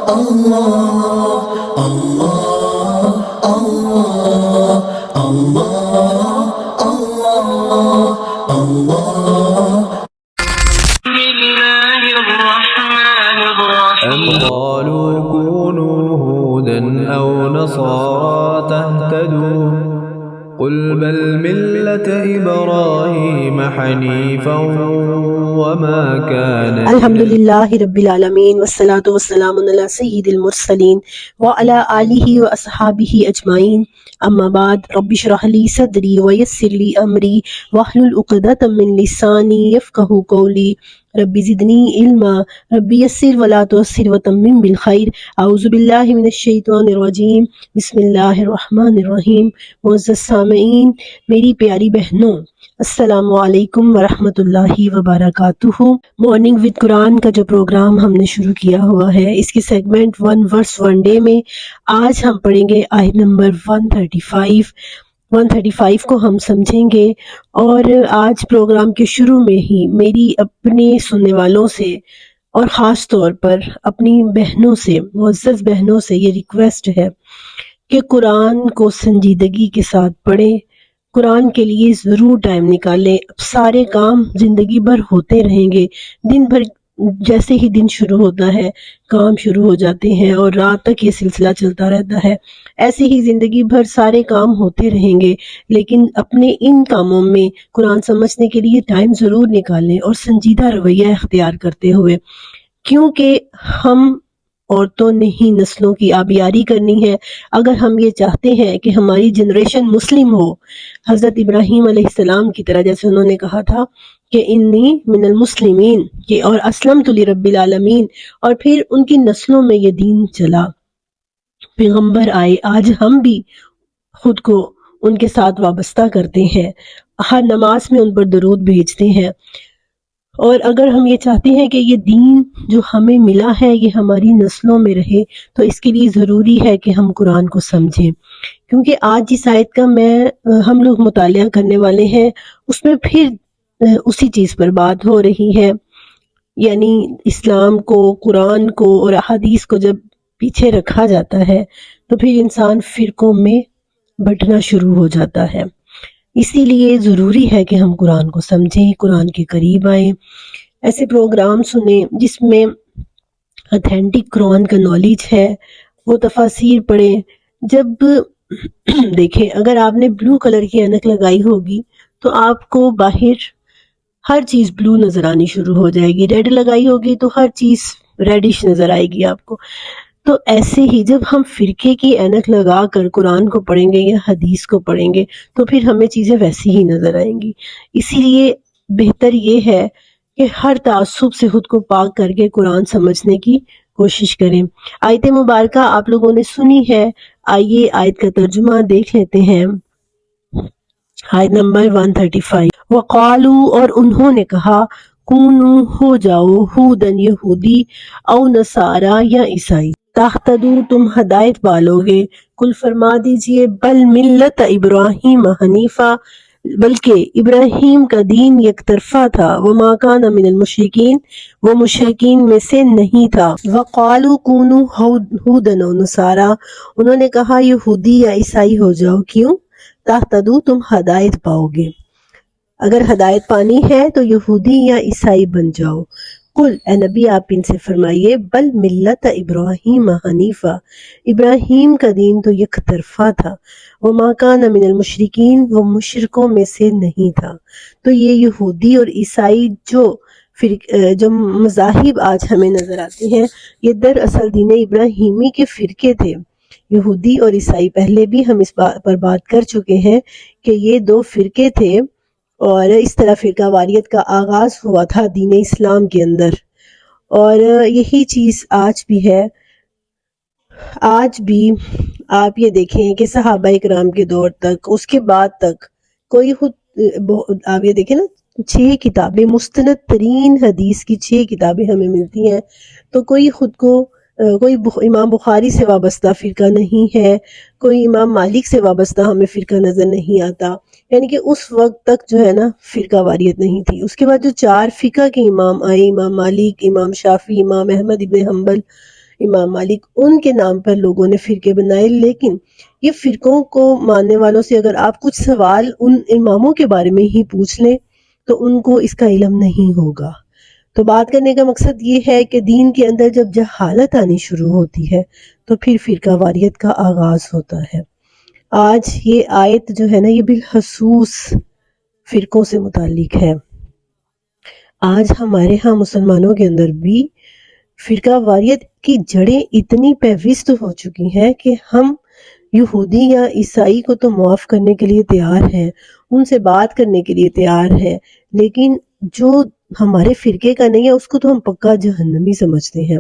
اللہ اللہ اللہ اللہ اللہ اللہ أم قالوا كونوا هودا أو نصارى تهتدوا قل بل ملة إبراهيم حنيفا وما كان الحمد للہ رب العالمین والصلاة والسلام علی سید المرسلین وعلی آلہ واصحابہ اجمعین اما بعد رب اشرح لی صدری ویسر لی امری واحلل عقدۃ من لسانی یفقہوا قولی رب زدنی علما رب یسر ولا تعسر وتمم بالخیر اعوذ باللہ من الشیطان الرجیم بسم اللہ الرحمن الرحیم معزز سامعین، میری پیاری بہنوں، السلام علیکم ورحمۃ اللہ وبرکاتہ۔ مارننگ ود قرآن کا جو پروگرام ہم نے شروع کیا ہوا ہے، اس کی سیگمنٹ 1 ورس 1 ڈے میں آج ہم پڑھیں گے آیت نمبر 135 کو ہم سمجھیں گے، اور آج پروگرام کے شروع میں ہی میری اپنے سننے والوں سے اور خاص طور پر اپنی بہنوں سے، معزز بہنوں سے یہ ریکویسٹ ہے کہ قرآن کو سنجیدگی کے ساتھ پڑھیں، قرآن کے لیے ضرور ٹائم نکالیں۔ اب سارے کام زندگی بھر ہوتے رہیں گے، دن بھر جیسے ہی دن شروع ہوتا ہے کام شروع ہو جاتے ہیں اور رات تک یہ سلسلہ چلتا رہتا ہے، ایسے ہی زندگی بھر سارے کام ہوتے رہیں گے، لیکن اپنے ان کاموں میں قرآن سمجھنے کے لیے ٹائم ضرور نکالیں اور سنجیدہ رویہ اختیار کرتے ہوئے، کیونکہ ہم عورتوں نے ہی نسلوں کی آبیاری کرنی ہے۔ اگر ہم یہ چاہتے ہیں کہ ہماری جنریشن مسلم ہو، حضرت ابراہیم علیہ السلام کی طرح، جیسے انہوں نے کہا تھا کہ انی من المسلمین، کہ اور اسلمت لرب العالمین، اور پھر ان کی نسلوں میں یہ دین چلا، پیغمبر آئے، آج ہم بھی خود کو ان کے ساتھ وابستہ کرتے ہیں، ہر نماز میں ان پر درود بھیجتے ہیں، اور اگر ہم یہ چاہتے ہیں کہ یہ دین جو ہمیں ملا ہے یہ ہماری نسلوں میں رہے، تو اس کے لیے ضروری ہے کہ ہم قرآن کو سمجھیں، کیونکہ آج جس آیت کا ہم لوگ مطالعہ کرنے والے ہیں اس میں پھر اسی چیز پر بات ہو رہی ہے، یعنی اسلام کو، قرآن کو اور احادیث کو جب پیچھے رکھا جاتا ہے تو پھر انسان فرقوں میں بٹنا شروع ہو جاتا ہے۔ اسی لیے ضروری ہے کہ ہم قرآن کو سمجھیں، قرآن کے قریب آئیں، ایسے پروگرام سنیں جس میں اتھینٹک قرآن کا نالج ہے، وہ تفاسیر پڑھیں۔ جب دیکھیں، اگر آپ نے بلو کلر کی اینک لگائی ہوگی تو آپ کو باہر ہر چیز بلو نظر آنی شروع ہو جائے گی، ریڈ لگائی ہوگی تو ہر چیز ریڈش نظر آئے گی آپ کو۔ تو ایسے ہی جب ہم فرقے کی اینک لگا کر قرآن کو پڑھیں گے یا حدیث کو پڑھیں گے تو پھر ہمیں چیزیں ویسی ہی نظر آئیں گی۔ اسی لیے بہتر یہ ہے کہ ہر تعصب سے خود کو پاک کر کے قرآن سمجھنے کی کوشش کریں۔ آیت مبارکہ آپ لوگوں نے سنی ہے، آئیے آیت کا ترجمہ دیکھ لیتے ہیں۔ آیت نمبر 135، وقالو، اور انہوں نے کہا، کونو، ہو جاؤ، ہودن، یہودی، او نصارا، یا عیسائی، تہتدو، تم ہدایت پالو گے، کل فرما دیجئے، بل ملت ابراہیم حنیفہ، بلکہ ابراہیم کا دین یک طرفہ تھا، وما کان من المشرکین، وہ مشرکین میں سے نہیں تھا، وقالو کونو ہودن او نصارا، انہوں نے کہا یہودی یا عیسائی ہو جاؤ، کیوں؟ تہتدو، تم ہدایت پاؤ گے، اگر ہدایت پانی ہے تو یہودی یا عیسائی بن جاؤ۔ قل، اے نبی آپ ان سے فرمائیے، بل ملت ابراہیم حنیفہ، ابراہیم کا دین تو یک طرفہ تھا، وما کان من المشرکین، وہ مشرکوں میں سے نہیں تھا۔ تو یہ یہودی اور عیسائی جو مذاہب آج ہمیں نظر آتے ہیں، یہ دراصل دین ابراہیمی کے فرقے تھے۔ یہودی اور عیسائی، پہلے بھی ہم اس بات پر بات کر چکے ہیں کہ یہ دو فرقے تھے، اور اس طرح فرقہ واریت کا آغاز ہوا تھا دین اسلام کے اندر، اور یہی چیز آج بھی ہے۔ آج بھی آپ یہ دیکھیں کہ صحابہ کرام کے دور تک، اس کے بعد تک، کوئی خود آپ یہ دیکھیں نا، 6 کتابیں، مستند ترین حدیث کی 6 کتابیں ہمیں ملتی ہیں، تو کوئی خود کو کوئی امام بخاری سے وابستہ فرقہ نہیں ہے، کوئی امام مالک سے وابستہ ہمیں فرقہ نظر نہیں آتا، یعنی کہ اس وقت تک جو ہے نا فرقہ واریت نہیں تھی۔ اس کے بعد جو 4 فقہ کے امام آئے، امام مالک، امام شافعی، امام احمد ابن حنبل، امام مالک، ان کے نام پر لوگوں نے فرقے بنائے، لیکن یہ فرقوں کو ماننے والوں سے اگر آپ کچھ سوال ان اماموں کے بارے میں ہی پوچھ لیں تو ان کو اس کا علم نہیں ہوگا۔ تو بات کرنے کا مقصد یہ ہے کہ دین کے اندر جب جہالت آنی شروع ہوتی ہے تو پھر فرقہ واریت کا آغاز ہوتا ہے۔ آج یہ آیت جو ہے نا، یہ بالخصوص فرقوں سے متعلق ہے۔ آج ہمارے ہاں مسلمانوں کے اندر بھی فرقہ واریت کی جڑیں اتنی پیوست ہو چکی ہیں کہ ہم یہودی یا عیسائی کو تو معاف کرنے کے لیے تیار ہیں، ان سے بات کرنے کے لیے تیار ہیں، لیکن جو ہمارے فرقے کا نہیں ہے اس کو تو ہم پکا جہنمی سمجھتے ہیں،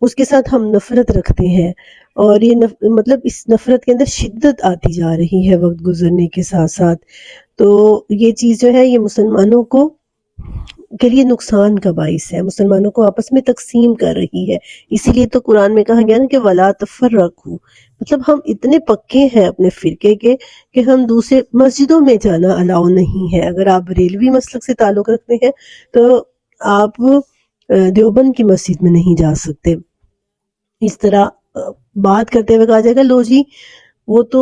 اس کے ساتھ ہم نفرت رکھتے ہیں، اور یہ مطلب اس نفرت کے اندر شدت آتی جا رہی ہے وقت گزرنے کے ساتھ ساتھ۔ تو یہ چیز جو ہے یہ مسلمانوں کے لیے نقصان کا باعث ہے، مسلمانوں کو آپس میں تقسیم کر رہی ہے۔ اسی لیے تو قرآن میں کہا گیا نا کہ وَلَا تَفَرَّقُوا، مطلب ہم اتنے پکے ہیں اپنے فرقے کے کہ ہم دوسرے مسجدوں میں جانا الاؤ نہیں ہے۔ اگر آپ بریلوی مسلک سے تعلق رکھتے ہیں تو آپ دیوبند کی مسجد میں نہیں جا سکتے۔ اس طرح بات کرتے ہوئے کہا جائے گا لو جی وہ تو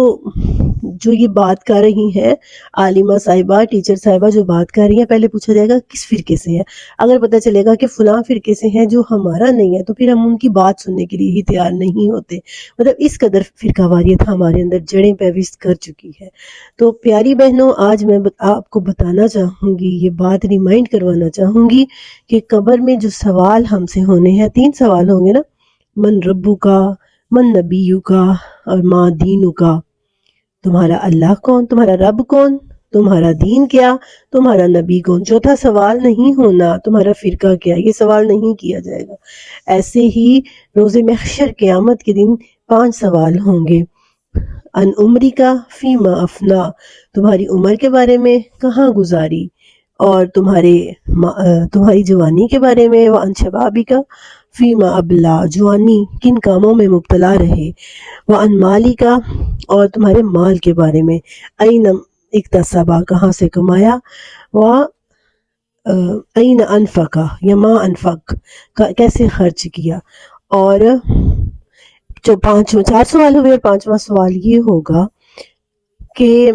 جو یہ بات کر رہی ہیں عالمہ صاحبہ، ٹیچر صاحبہ جو بات کر رہی ہیں، پہلے پوچھا جائے گا کس فرقے سے ہے۔ اگر پتہ چلے گا کہ فلاں فرقے سے ہیں جو ہمارا نہیں ہے تو پھر ہم ان کی بات سننے کے لیے ہی تیار نہیں ہوتے۔ مطلب اس قدر فرقہ واریت ہمارے اندر جڑیں پیوست کر چکی ہے۔ تو پیاری بہنوں، آج میں آپ کو بتانا چاہوں گی، یہ بات ریمائنڈ کروانا چاہوں گی کہ قبر میں جو سوال ہم سے ہونے ہیں، 3 سوال ہوں گے نا، من ربو کا، من نبیو کا اور ما دینو کا۔ تمہارا اللہ کون، تمہارا رب کون، تمہارا دین کیا، تمہارا نبی کون۔ چوتھا سوال نہیں ہونا تمہارا فرقہ کیا، یہ سوال نہیں کیا جائے گا۔ ایسے ہی روز محشر قیامت کے دن 5 سوال ہوں گے۔ ان عمری کا فیما افنا، تمہاری عمر کے بارے میں کہاں گزاری، اور تمہاری جوانی کے بارے میں، وان شبابی کا فیما ابلا، جوانی کن کاموں میں مبتلا رہے، وان مالی کا، اور تمہارے مال کے بارے میں، این اکتسبا، کہاں سے کمایا، و این انفقا یا ما انفق، کیسے خرچ کیا۔ اور جو 4 سوال ہوئے، اور 5واں سوال یہ ہوگا کہ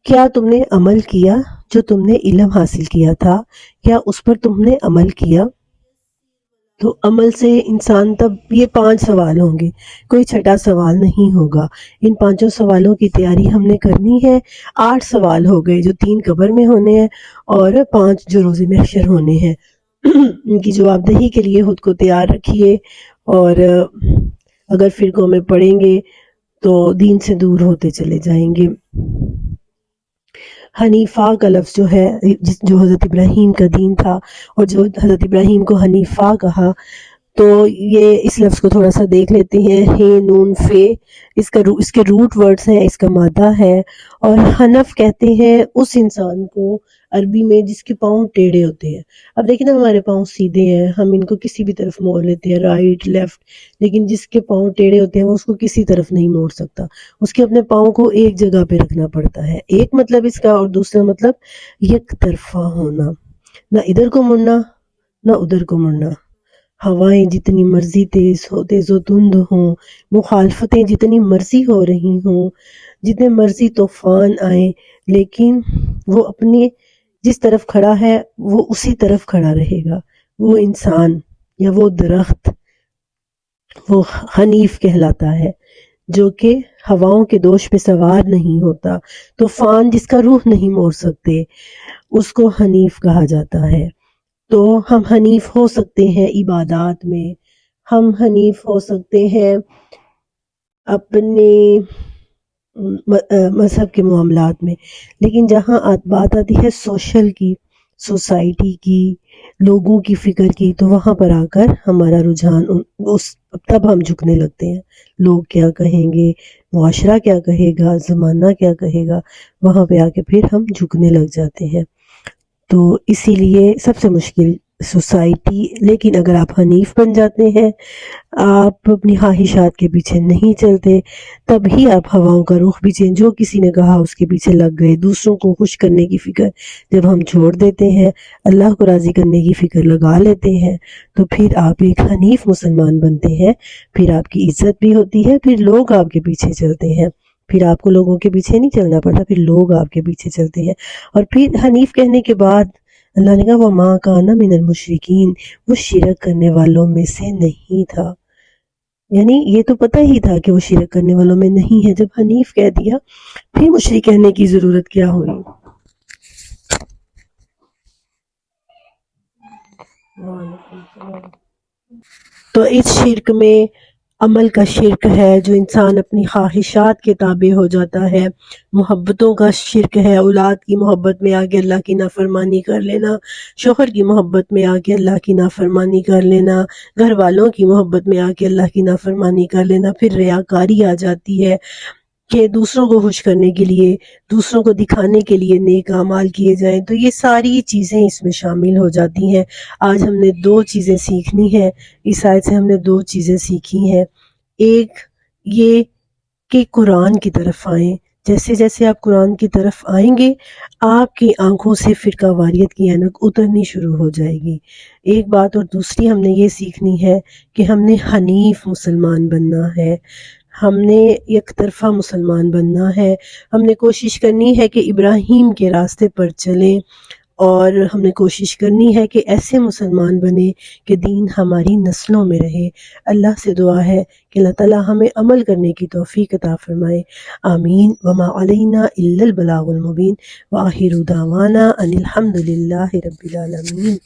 کیا تم نے عمل کیا، جو تم نے علم حاصل کیا تھا کیا اس پر تم نے عمل کیا۔ تو عمل سے انسان تب، یہ 5 سوال ہوں گے، کوئی چھٹا سوال نہیں ہوگا۔ ان 5 سوالوں کی تیاری ہم نے کرنی ہے۔ 8 سوال ہو گئے جو 3 قبر میں ہونے ہیں اور 5 جو روز محشر ہونے ہیں۔ ان کی جواب دہی کے لیے خود کو تیار رکھیے، اور اگر فرقوں میں پڑیں گے تو دین سے دور ہوتے چلے جائیں گے۔ حنیفہ کا لفظ جو ہے، جو حضرت ابراہیم کا دین تھا اور جو حضرت ابراہیم کو حنیفہ کہا، تو یہ اس لفظ کو تھوڑا سا دیکھ لیتے ہیں۔ ہے نون فے، اس کے روٹ ورڈز ہیں، اس کا مادہ ہے، اور حنف کہتے ہیں اس انسان کو عربی میں جس کے پاؤں ٹیڑھے ہوتے ہیں۔ اب دیکھیں نا، ہمارے پاؤں سیدھے ہیں، ہم ان کو کسی بھی طرف موڑ لیتے ہیں، رائٹ لیفٹ، لیکن جس کے پاؤں ٹیڑھے ہوتے ہیں وہ اس کو کسی طرف نہیں موڑ سکتا، اس کے اپنے پاؤں کو ایک جگہ پہ رکھنا پڑتا ہے۔ ایک مطلب اس کا، اور دوسرا مطلب یک طرفہ ہونا، نہ ادھر کو مڑنا نہ ادھر کو مڑنا۔ ہوائیں جتنی مرضی تیز و دھند ہوں، مخالفتیں جتنی مرضی ہو رہی ہوں، جتنے مرضی طوفان آئیں، لیکن وہ اپنے جس طرف کھڑا ہے وہ اسی طرف کھڑا رہے گا۔ وہ انسان یا وہ درخت وہ حنیف کہلاتا ہے، جو کہ ہواؤں کے دوش پہ سوار نہیں ہوتا، طوفان جس کا روح نہیں موڑ سکتے، اس کو حنیف کہا جاتا ہے۔ تو ہم حنیف ہو سکتے ہیں عبادات میں، ہم حنیف ہو سکتے ہیں اپنے مذہب کے معاملات میں، لیکن جہاں بات آتی ہے سوشل کی، سوسائٹی کی، لوگوں کی فکر کی، تو وہاں پر آ کر ہمارا رجحان تب ہم جھکنے لگتے ہیں۔ لوگ کیا کہیں گے، معاشرہ کیا کہے گا، زمانہ کیا کہے گا، وہاں پہ آ کے پھر ہم جھکنے لگ جاتے ہیں۔ تو اسی لیے سب سے مشکل سوسائٹی. لیکن اگر آپ حنیف بن جاتے ہیں، آپ اپنی خواہشات کے پیچھے نہیں چلتے، تب ہی آپ ہواؤں کا رخ بھی چینج، جو کسی نے کہا اس کے پیچھے لگ گئے. دوسروں کو خوش کرنے کی فکر جب ہم چھوڑ دیتے ہیں، اللہ کو راضی کرنے کی فکر لگا لیتے ہیں، تو پھر آپ ایک حنیف مسلمان بنتے ہیں. پھر آپ کی عزت بھی ہوتی ہے، پھر لوگ آپ کے پیچھے چلتے ہیں. پھر آپ کو لوگوں کے پیچھے نہیں چلنا پڑتا، پھر لوگ آپ کے پیچھے چلتے ہیں. اور پھر حنیف کہنے کے بعد اللہ نے کہا وَمَا كَانَ مِنَ الْمُشْرِكِينَ، وہ شرک کرنے والوں میں سے نہیں تھا. یعنی یہ تو پتہ ہی تھا کہ وہ شرک کرنے والوں میں نہیں ہے. جب حنیف کہہ دیا، پھر مشرک کہنے کی ضرورت کیا ہوئی. تو اس شرک میں عمل کا شرک ہے، جو انسان اپنی خواہشات کے تابع ہو جاتا ہے. محبتوں کا شرک ہے، اولاد کی محبت میں آگے اللہ کی نافرمانی کر لینا، شوہر کی محبت میں آگے اللہ کی نافرمانی کر لینا، گھر والوں کی محبت میں آگے اللہ کی نافرمانی کر لینا. پھر ریاکاری آ جاتی ہے کہ دوسروں کو خوش کرنے کے لیے، دوسروں کو دکھانے کے لیے نیک اعمال کیے جائیں. تو یہ ساری چیزیں اس میں شامل ہو جاتی ہیں. آج ہم نے 2 چیزیں سیکھنی ہیں. اس آیت سے ہم نے 2 چیزیں سیکھی ہیں. ایک یہ کہ قرآن کی طرف آئیں. جیسے جیسے آپ قرآن کی طرف آئیں گے، آپ کی آنکھوں سے فرقہ واریت کی اینک اترنی شروع ہو جائے گی. ایک بات. اور دوسری ہم نے یہ سیکھنی ہے کہ ہم نے حنیف مسلمان بننا ہے، ہم نے یک طرفہ مسلمان بننا ہے. ہم نے کوشش کرنی ہے کہ ابراہیم کے راستے پر چلیں، اور ہم نے کوشش کرنی ہے کہ ایسے مسلمان بنے کہ دین ہماری نسلوں میں رہے. اللہ سے دعا ہے کہ اللہ تعالیٰ ہمیں عمل کرنے کی توفیق عطا فرمائے. آمین. وما علینا الا البلاغ المبین. وآخر دعوانا ان الحمد للہ رب العالمین.